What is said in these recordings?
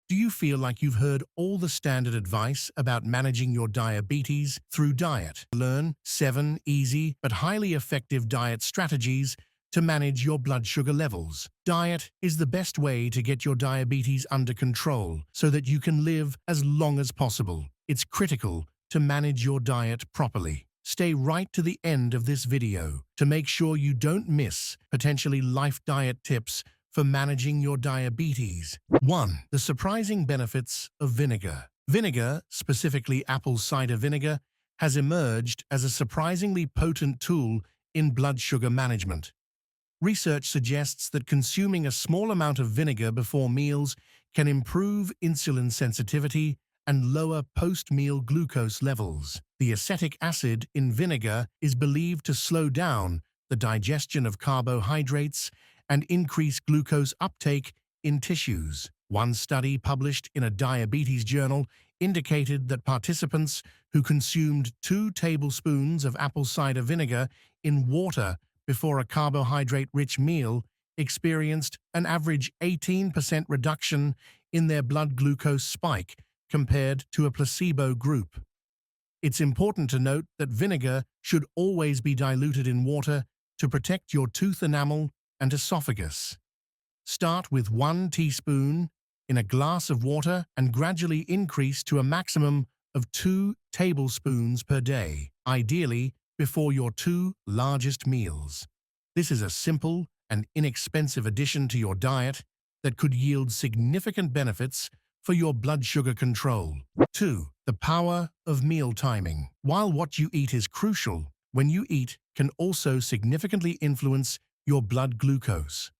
Do you feel like you've heard all the standard advice about managing your diabetes through diet? Learn 7 easy but highly effective diet strategies to manage your blood sugar levels. Diet is the best way to get your diabetes under control so that you can live as long as possible. It's critical to manage your diet properly. Stay right to the end of this video to make sure you don't miss potentially life diet tips for managing your diabetes. 1. The surprising benefits of vinegar. Vinegar, specifically apple cider vinegar, has emerged as a surprisingly potent tool in blood sugar management. Research suggests that consuming a small amount of vinegar before meals can improve insulin sensitivity and lower post-meal glucose levels. The acetic acid in vinegar is believed to slow down the digestion of carbohydrates and increase glucose uptake in tissues. One study published in a diabetes journal indicated that participants who consumed 2 tablespoons of apple cider vinegar in water before a carbohydrate-rich meal experienced an average 18% reduction in their blood glucose spike compared to a placebo group. It's important to note that vinegar should always be diluted in water to protect your tooth enamel and esophagus. Start with 1 teaspoon in a glass of water and gradually increase to a maximum of 2 tablespoons per day, ideally before your 2 largest meals. This is a simple and inexpensive addition to your diet that could yield significant benefits for your blood sugar control. 2. The power of meal timing. While what you eat is crucial, when you eat can also significantly influence your blood glucose.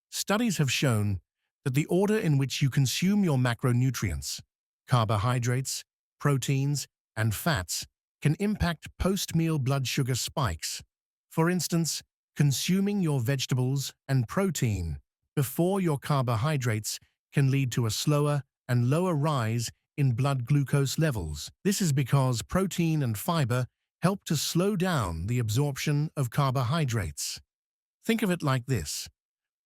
Studies have shown that the order in which you consume your macronutrients, carbohydrates, proteins, and fats, can impact post-meal blood sugar spikes. For instance, consuming your vegetables and protein before your carbohydrates can lead to a slower and lower rise in blood glucose levels. This is because protein and fiber help to slow down the absorption of carbohydrates. Think of it like this.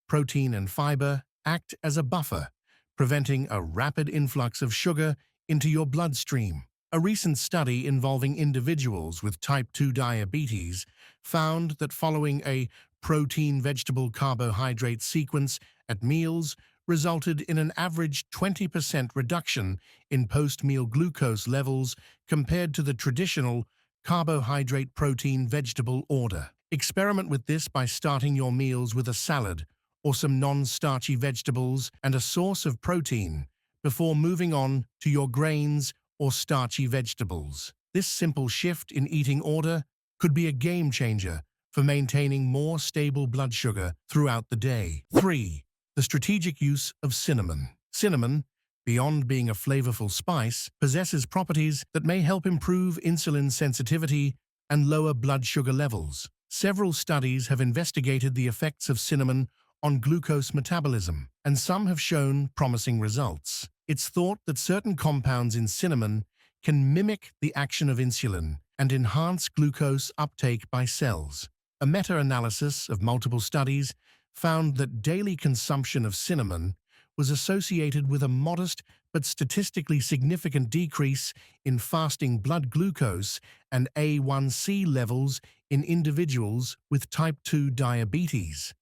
Protein and fiber act as a buffer, preventing a rapid influx of sugar into your bloodstream. A recent study involving individuals with type 2 diabetes found that following a protein-vegetable-carbohydrate sequence at meals resulted in an average 20% reduction in post-meal glucose levels compared to the traditional carbohydrate-protein-vegetable order. Experiment with this by starting your meals with a salad or some non-starchy vegetables and a source of protein before moving on to your grains or starchy vegetables. This simple shift in eating order could be a game changer for maintaining more stable blood sugar throughout the day. 3. The strategic use of cinnamon. Cinnamon, beyond being a flavorful spice, possesses properties that may help improve insulin sensitivity and lower blood sugar levels. Several studies have investigated the effects of cinnamon on glucose metabolism, and some have shown promising results. It's thought that certain compounds in cinnamon can mimic the action of insulin and enhance glucose uptake by cells. A meta-analysis of multiple studies found that daily consumption of cinnamon was associated with a modest but statistically significant decrease in fasting blood glucose and A1C levels in individuals with type 2 diabetes.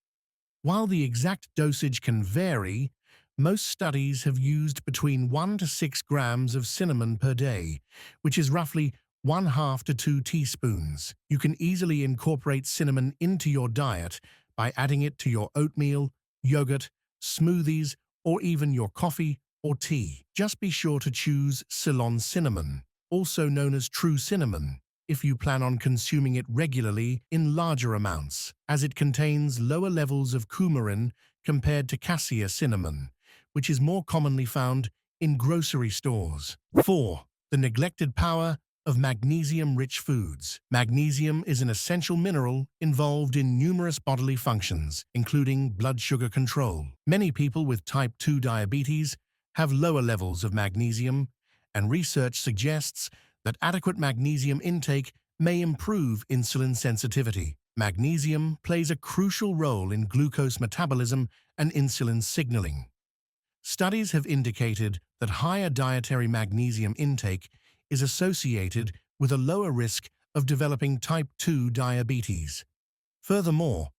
While the exact dosage can vary, most studies have used between 1 to 6 grams of cinnamon per day, which is roughly 1/2 to 2 teaspoons. You can easily incorporate cinnamon into your diet by adding it to your oatmeal, yogurt, smoothies, or even your coffee or tea. Just be sure to choose Ceylon cinnamon, also known as true cinnamon, if you plan on consuming it regularly in larger amounts, as it contains lower levels of coumarin compared to cassia cinnamon, which is more commonly found in grocery stores. 4. The neglected power of magnesium-rich foods. Magnesium is an essential mineral involved in numerous bodily functions, including blood sugar control. Many people with type 2 diabetes have lower levels of magnesium, and research suggests that adequate magnesium intake may improve insulin sensitivity. Magnesium plays a crucial role in glucose metabolism and insulin signaling. Studies have indicated that higher dietary magnesium intake is associated with a lower risk of developing type 2 diabetes. Furthermore,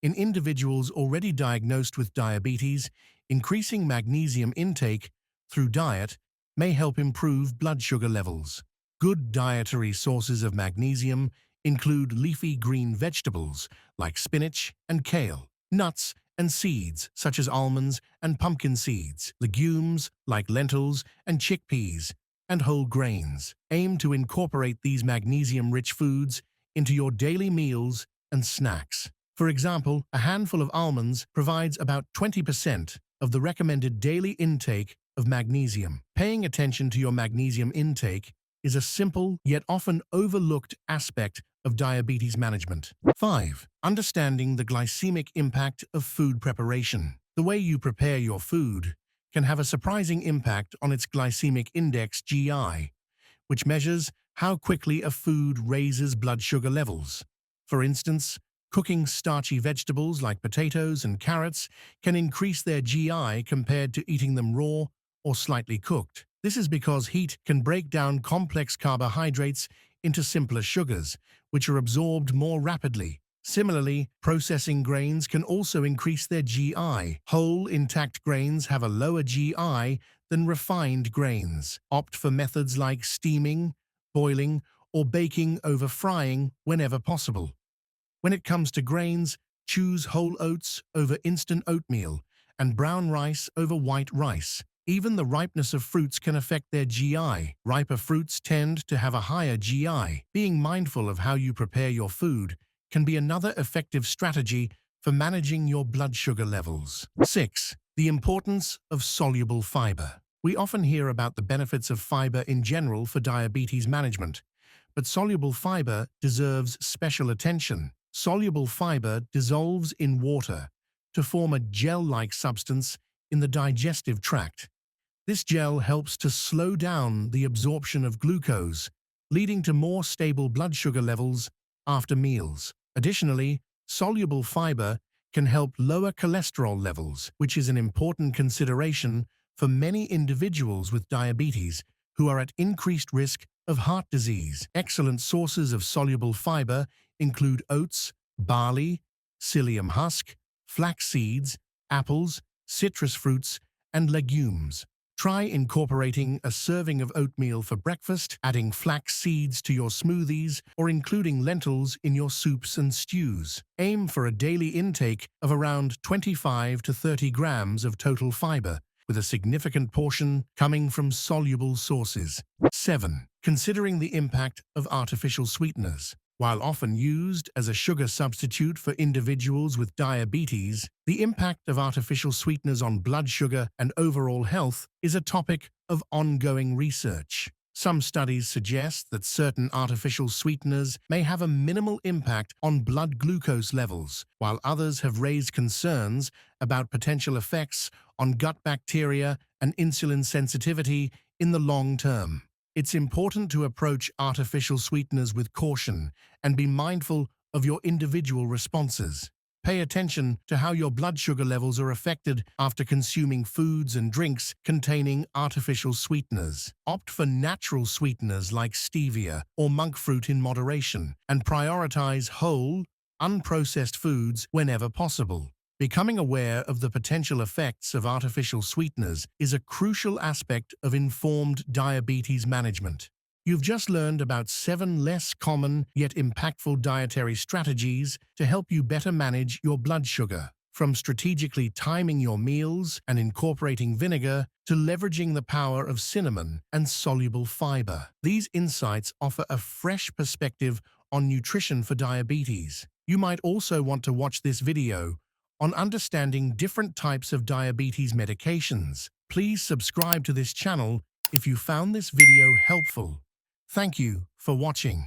in individuals already diagnosed with diabetes, increasing magnesium intake through diet may help improve blood sugar levels. Good dietary sources of magnesium include leafy green vegetables like spinach and kale, nuts and seeds such as almonds and pumpkin seeds, legumes like lentils and chickpeas, and whole grains. Aim to incorporate these magnesium-rich foods into your daily meals and snacks. For example, a handful of almonds provides about 20% of the recommended daily intake of magnesium. Paying attention to your magnesium intake is a simple yet often overlooked aspect of diabetes management. 5. Understanding the glycemic impact of food preparation. The way you prepare your food can have a surprising impact on its glycemic index (GI), which measures how quickly a food raises blood sugar levels. For instance, cooking starchy vegetables like potatoes and carrots can increase their GI compared to eating them raw or slightly cooked. This is because heat can break down complex carbohydrates into simpler sugars, which are absorbed more rapidly. Similarly, processing grains can also increase their GI. Whole, intact grains have a lower GI than refined grains. Opt for methods like steaming, boiling, or baking over frying whenever possible. When it comes to grains, choose whole oats over instant oatmeal and brown rice over white rice. Even the ripeness of fruits can affect their GI. Riper fruits tend to have a higher GI. Being mindful of how you prepare your food can be another effective strategy for managing your blood sugar levels. 6. The importance of soluble fiber. We often hear about the benefits of fiber in general for diabetes management, but soluble fiber deserves special attention. Soluble fiber dissolves in water to form a gel-like substance in the digestive tract. This gel helps to slow down the absorption of glucose, leading to more stable blood sugar levels after meals. Additionally, soluble fiber can help lower cholesterol levels, which is an important consideration for many individuals with diabetes who are at increased risk of heart disease. Excellent sources of soluble fiber include oats, barley, psyllium husk, flax seeds, apples, citrus fruits, and legumes. Try incorporating a serving of oatmeal for breakfast, adding flax seeds to your smoothies, or including lentils in your soups and stews. Aim for a daily intake of around 25 to 30 grams of total fiber, with a significant portion coming from soluble sources. 7. Considering the impact of artificial sweeteners. While often used as a sugar substitute for individuals with diabetes, the impact of artificial sweeteners on blood sugar and overall health is a topic of ongoing research. Some studies suggest that certain artificial sweeteners may have a minimal impact on blood glucose levels, while others have raised concerns about potential effects on gut bacteria and insulin sensitivity in the long term. It's important to approach artificial sweeteners with caution and be mindful of your individual responses. Pay attention to how your blood sugar levels are affected after consuming foods and drinks containing artificial sweeteners. Opt for natural sweeteners like stevia or monk fruit in moderation, and prioritize whole, unprocessed foods whenever possible. Becoming aware of the potential effects of artificial sweeteners is a crucial aspect of informed diabetes management. You've just learned about 7 less common yet impactful dietary strategies to help you better manage your blood sugar. From strategically timing your meals and incorporating vinegar to leveraging the power of cinnamon and soluble fiber. These insights offer a fresh perspective on nutrition for diabetes. You might also want to watch this video on understanding different types of diabetes medications. Please subscribe to this channel if you found this video helpful. Thank you for watching.